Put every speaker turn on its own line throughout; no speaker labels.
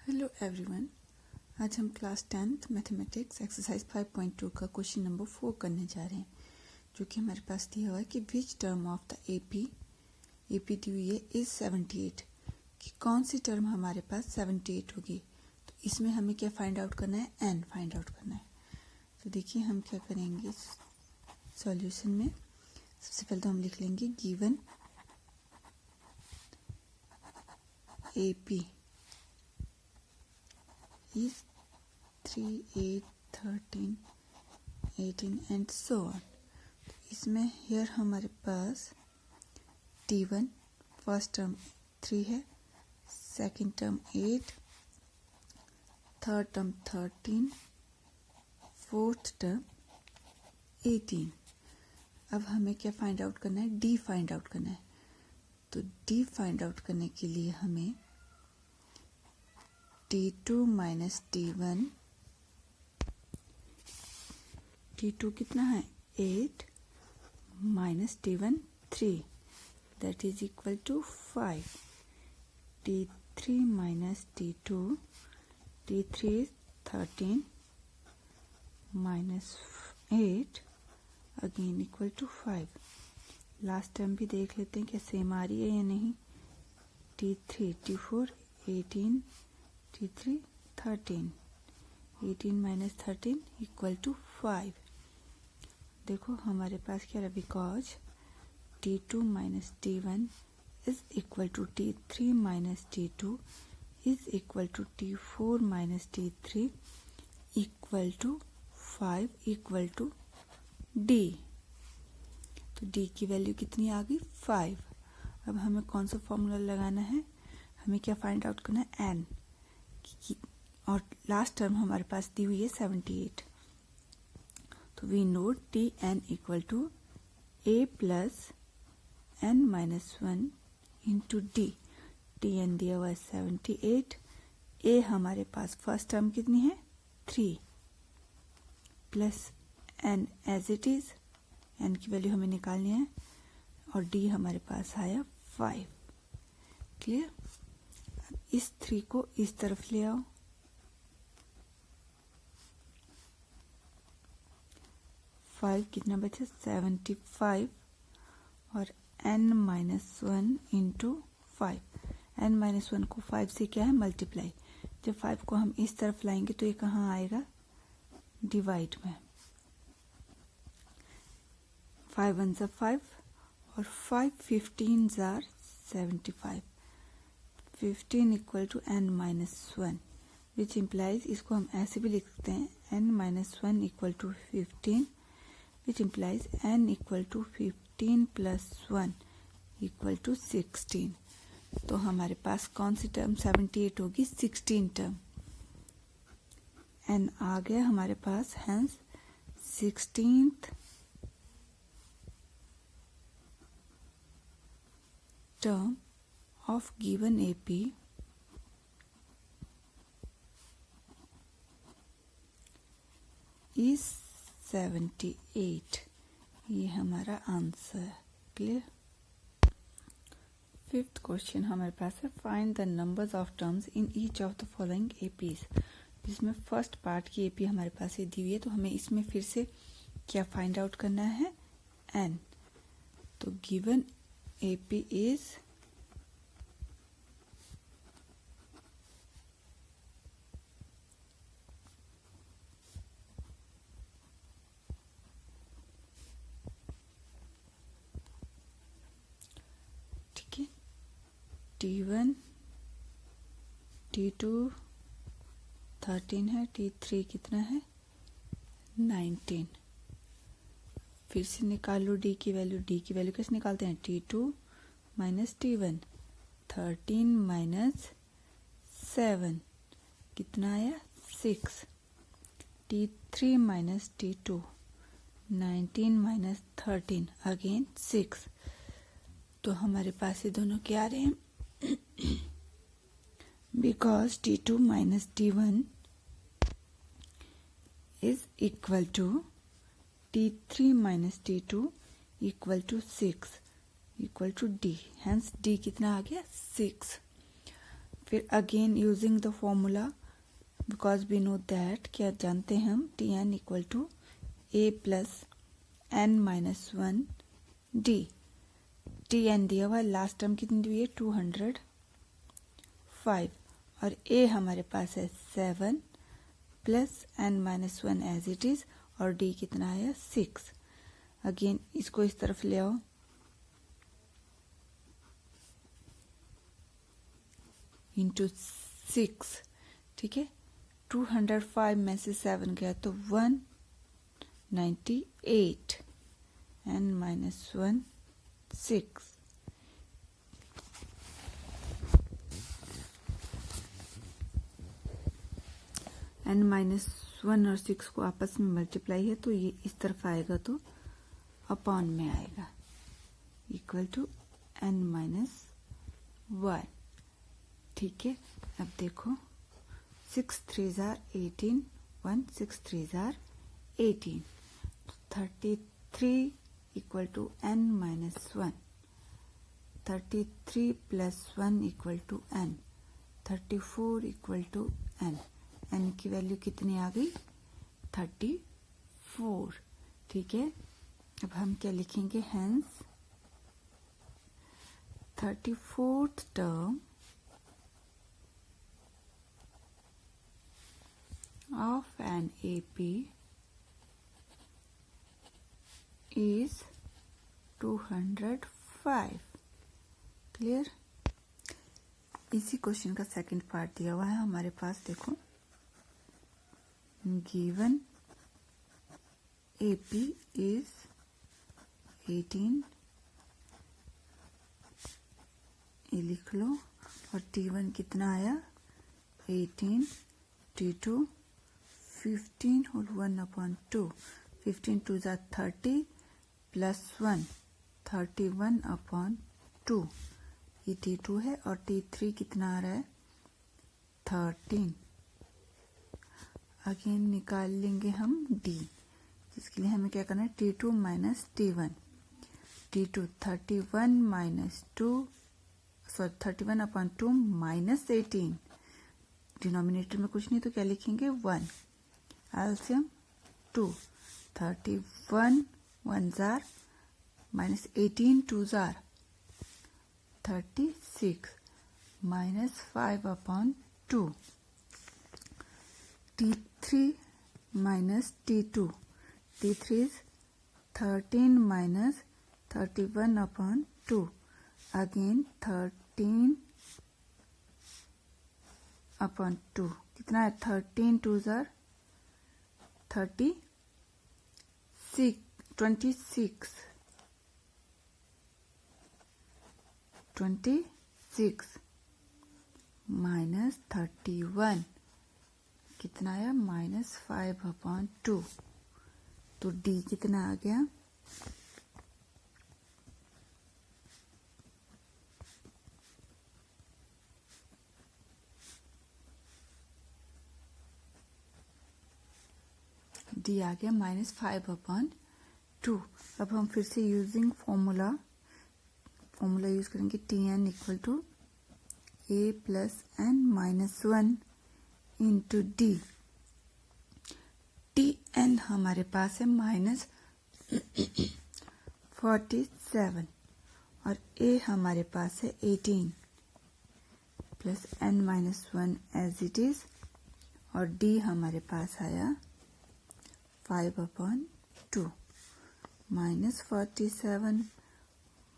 Hello everyone, आज हम class 10th mathematics exercise 5.2 का क्वेश्चन नंबर 4 करने जा रहे हैं, जो कि हमारे पास दिया हुआ है कि which term of the AP दी हुई है इज 78, कि कौन सी टर्म हमारे पास 78 होगी। तो इसमें हमें क्या फाइंड आउट करना है, एन फाइंड आउट करना है। तो देखिए हम क्या करेंगे सॉल्यूशन में। सबसे पहले तो हम लिख लेंगे given AP is 3, 8, 13, 18 and so on। इसमें here हमारे पास T1 फर्स्ट टर्म 3 है, second term 8, third term 13, fourth term 18। अब हमें क्या फाइंड आउट करना है, D फाइंड आउट करना है। तो D फाइंड आउट करने के लिए हमें T2 माइनस T1, T2 कितना है 8 minus T1 3, that is equal to 5। T3 minus T2, T3 13 minus 8 again equal to 5। Last term भी देख लेते हैं क्या सेम आ रही है या नहीं। T3 T4 18, T3 13, 18 minus 13 equal to 5। देखो हमारे पास क्या रहा, because T2 minus T1 is equal to T3 minus T2 is equal to T4 minus T3 equal to 5 equal to D। तो D की वैल्यू कितनी आ गई 5। अब हमें कौन सा फॉर्मूला लगाना है, हमें क्या फाइंड आउट करना है n, और लास्ट टर्म हमारे पास दी हुई है 78। तो we know T N equal to A plus N minus 1 into D. T N दिया हुआ है 78, ए हमारे पास फर्स्ट टर्म कितनी है 3 plus N as it is, N की वैल्यू हमें निकालनी है, और डी हमारे पास आया 5। क्लियर। इस 3 को इस तरफ ले आओ, फाइव कितना बचा 75, और n minus 1 into 5। n minus 1 को 5 से क्या है मल्टीप्लाई। जब 5 को हम इस तरफ लाएंगे तो ये कहाँ आएगा, डिवाइड में। 5 1 ज़ा 5 और 5 15 ज़ा 75, 15 equal to n minus 1, which implies, इसको हम ऐसे भी लिख सकते हैं n minus 1 equal to 15, which implies n equal to 15 plus 1 equal to 16। तो हमारे पास कौन सी टर्म 78 होगी, 16 टर्म। n आ गया हमारे पास, hence 16th term of given AP is 78। ये हमारा आंसर है। क्लियर। फिफ्थ क्वेश्चन हमारे पास है, find the numbers of terms in each of the following APs. जिसमें फर्स्ट पार्ट की एपी हमारे पास ये दी हुई है, तो हमें इसमें फिर से क्या फाइंड आउट करना है, एन। तो given AP is T1 T2 13 है, T3 कितना है 19। फिर से निकालो D की वैल्यू। D की वैल्यू कैसे निकालते हैं, T2 माइनस T1, 13 माइनस 7 कितना आया 6। T3 minus T2, 19 minus 13 again 6। तो हमारे पास ये दोनों क्या आ रहे हैं, because T2 minus T1 is equal to T3 minus T2 equal to 6 equal to D, hence D कितना आ गया 6। फिर again using the formula, because we know that, क्या जानते हैं हम, T N equal to A plus N minus one D. T N दिया हुआ है, लास्ट टर्म कितनी दी हुई है 205, और ए हमारे पास है 7 plus N minus one as it is, और डी कितना है 6। अगेन इसको इस तरफ ले आओ, इंटू 6, ठीक है। 205 में से 7 गया तो 198, N minus one 6। N minus one और 6 को आपस में मल्टीप्लाई है तो ये इस तरफ आएगा तो अपॉन में आएगा, equal to N minus one, ठीक है। अब देखो 6 3 जार 18, 1 6 3 जार 18, 33 equal to N minus one, 33 plus 1 equal to N, 34 equal to N. N की वैल्यू कितनी आ गई 34, ठीक है। अब हम क्या लिखेंगे, hence 34th term of an AP is 205। Clear. इसी क्वेश्चन का सेकंड पार्ट दिया हुआ है हमारे पास, देखो, गिवन AP is 18, ये लिख लो, और T1 कितना आया 18, T2 15 होल 1/2, 15 2 जार 30 प्लस 1 31/2, ये T2 है, और T3 कितना आ रहा है 13। अगेन निकाल लेंगे हम D, जिसके लिए हमें क्या करना है, T2 minus T1, T2 31 minus 2, sorry 31/2 minus 18, denominator में कुछ नहीं तो क्या लिखेंगे 1, एल्सियम 2, 31 1 jar minus 18 2 jar 36 minus 5/2, T3 minus T2, T3 is 13 minus 31/2, again 13/2, कितना है 13 2 जार 26, 26 माइनस 31, कितना आया -5/2, तो D कितना आ गया D आ गया -5/2। अब हम फिर से यूजिंग फॉर्मूला यूज करेंगे, Tn equal to A plus n minus 1 into D. Tn हमारे पास है -47, और A हमारे पास है 18 plus n minus 1 as it is, और D हमारे पास आया 5/2, -47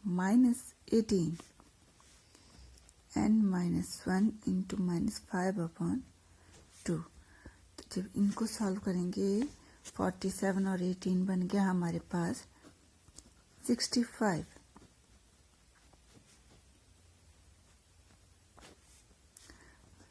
-18 n माइनस 1 इंटू -5/2। तो जब इनको सॉल्व करेंगे 47 और 18 बन गया हमारे पास 65।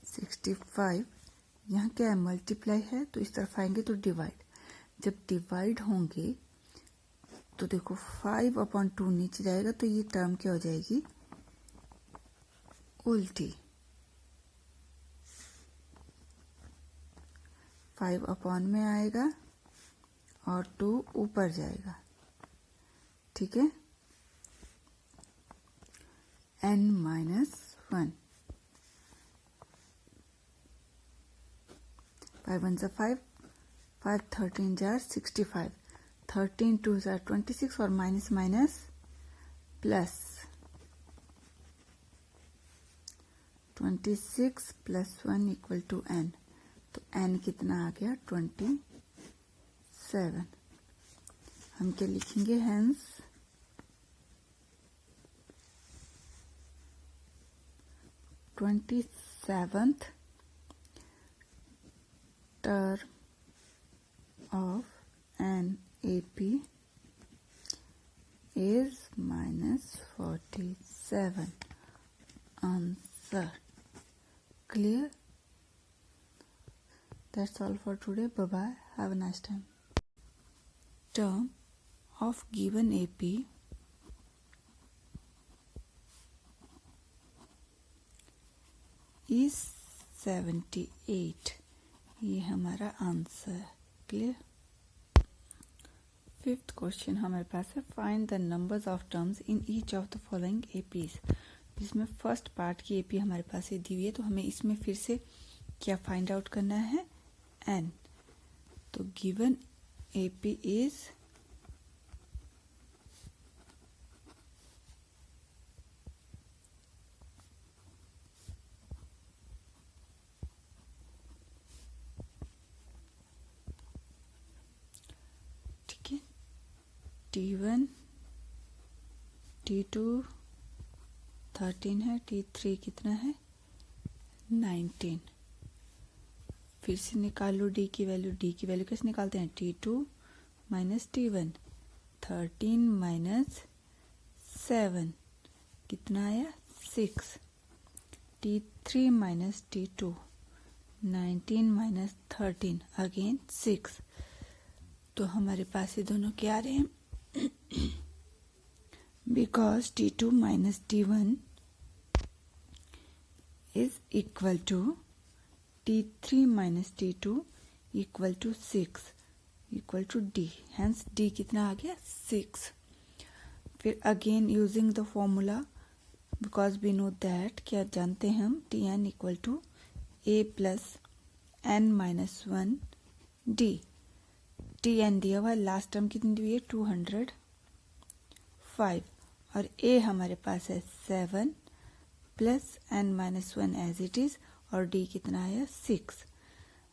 65 यहाँ क्या है, मल्टीप्लाई है, तो इस तरफ आएंगे तो डिवाइड। जब डिवाइड होंगे तो देखो 5/2 नीचे जाएगा तो ये टर्म क्या हो जाएगी, उल्टी। 5 में आएगा और 2 ऊपर जाएगा, ठीक है। n माइनस 1 5 1 जा 5, 5 13 जा 65, 13 2 जा 26 और minus minus plus 26 plus 1 equal to n। तो n कितना आ गया 27। हम क्या लिखेंगे, hence 27th term of an AP is -47. Answer. Clear? That's all for today. Bye bye. Have a nice time. Term of given AP is 78. ये हमारा answer. Clear? Fifth question हमारे पास है, find the numbers of terms in each of the following APs. जिसमें first part की AP हमारे पास दी हुई है, तो हमें इसमें फिर से क्या फाइंड आउट करना है, एन। तो given AP is T1 T2 13 है, T3 कितना है 19। फिर से निकाल लो D की वैल्यू। D की वैल्यू कैसे निकालते हैं, T2 माइनस T1, 13 माइनस 7 कितना आया 6, T3 minus T2, 19 minus 13 again 6। तो हमारे पास ये दोनों क्या आ रहे हैं, because T2 minus T1 is equal to T3 minus T2 equal to 6 equal to D, hence D कितना आ गया 6। फिर again using the formula, because we know that क्या जानते हैं हम, Tn equal to A plus n minus 1 D। Tn दिया हुआ, last term कितनी दी हुई है 205, और A हमारे पास है 7 plus n minus 1 as it is, और D कितना है 6।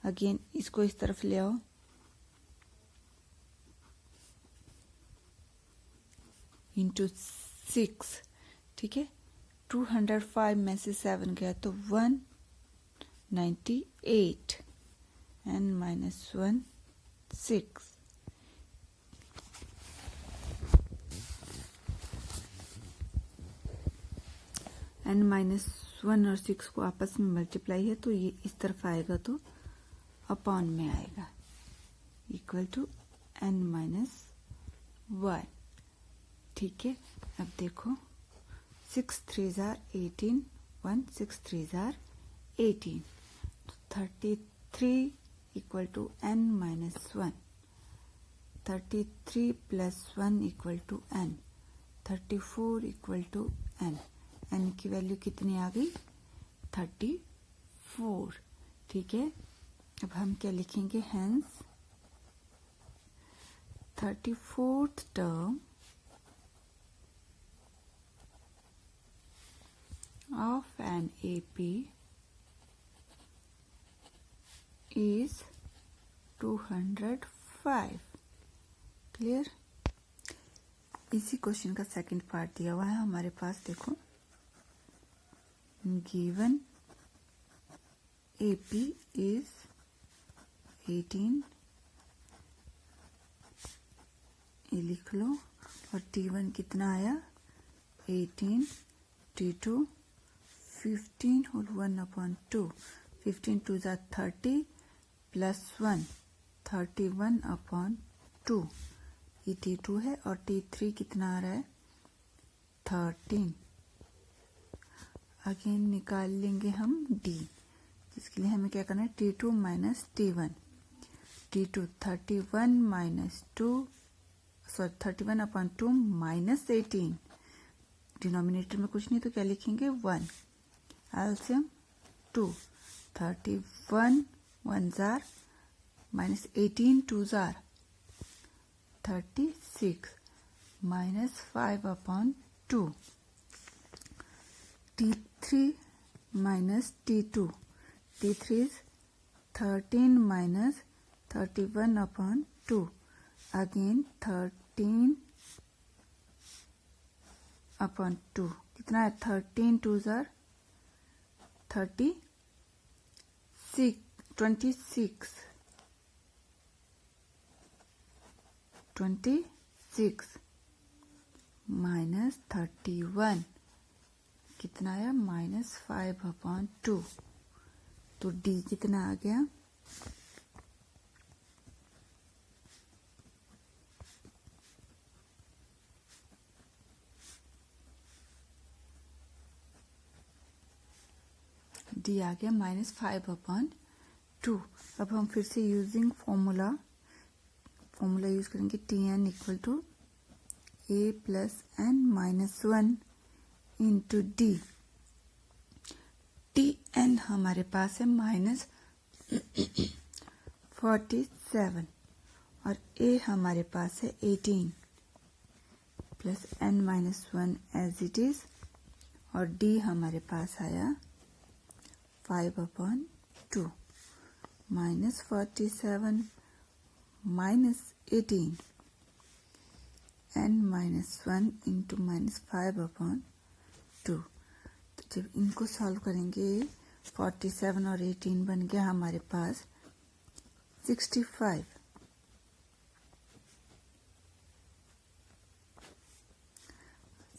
अगेन इसको इस तरफ ले आओ, इंटू 6, ठीक है। 205 में से 7 गया तो 198, n माइनस 1 6। n माइनस 1 और 6 को आपस में मल्टीप्लाई है, तो ये इस तरफ आएगा तो अपॉन में आएगा, इक्वल टू n माइनस 1। ठीक है, अब देखो 6 3 जार 18, 1 6 3 जार 18, तो 33 equal to n minus 1, 33 plus 1 equal to n, 34 equal to n। n की वैल्यू कितनी आ गई 34। ठीक है, अब हम क्या लिखेंगे, hence 34th term of an AP is 205। Clear? इसी क्वेश्चन का सेकंड पार्ट दिया हुआ है हमारे पास, देखो गिवन AP is 18, ये लिख लो, और T1 कितना आया 18, T2 15 होल 1/2, 15 2 जा 30 प्लस 1 31/2, ये T2 है, और T3 कितना आ रहा है 13। अगेन निकाल लेंगे हम D, जिसके लिए हमें क्या करना है, T2 minus T1, T2 31 minus 2, sorry 31/2 minus 18, denominator में कुछ नहीं तो क्या लिखेंगे 1, एल्सियम 2, 31 1 jar minus 18 twos are 36 minus 5 upon 2. T3 minus T2. T3 is 13 minus 31 upon 2. Again 13 upon 2. कितना है? 13 twos are 26. 26 minus 31 कितना आया? Minus 5 upon 2. तो डी कितना आ गया? डी आ गया -5 अपॉन 2. अब हम फिर से यूजिंग फॉर्मूला यूज करेंगे. Tn equal to a plus n minus 1 into D. Tn हमारे पास है -47 और a हमारे पास है 18 plus n minus 1 as it is. और d हमारे पास आया 5 upon 2. -47 minus 18 n minus 1 into -5 upon 2. तो जब इनको सॉल्व करेंगे 47 और 18 बन गया हमारे पास 65.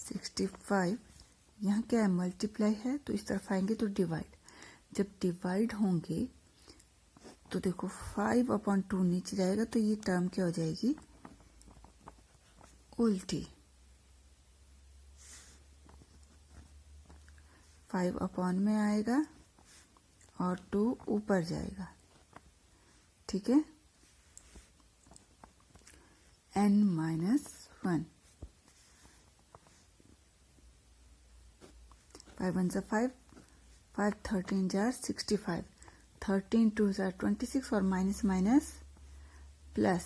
65 यहाँ क्या है? मल्टीप्लाई है, तो इस तरफ आएंगे तो डिवाइड. जब डिवाइड होंगे तो देखो 5 अपॉन 2 नीचे जाएगा तो ये टर्म क्या हो जाएगी? उल्टी. 5 अपॉन में आएगा और 2 ऊपर जाएगा. ठीक है. n minus 1. 5 1 5 5 13 jar 65. 13 2s are 26 और minus minus plus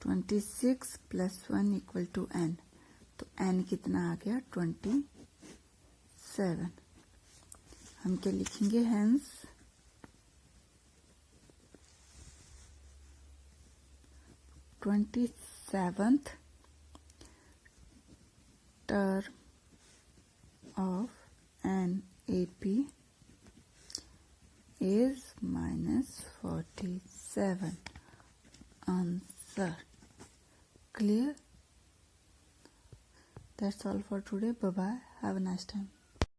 26 plus 1 equal to n. तो n कितना आ गया? 27. हम क्या लिखेंगे? Hence 27th term of an AP is -47. Answer. Clear? That's all for today. Bye bye. Have a nice time.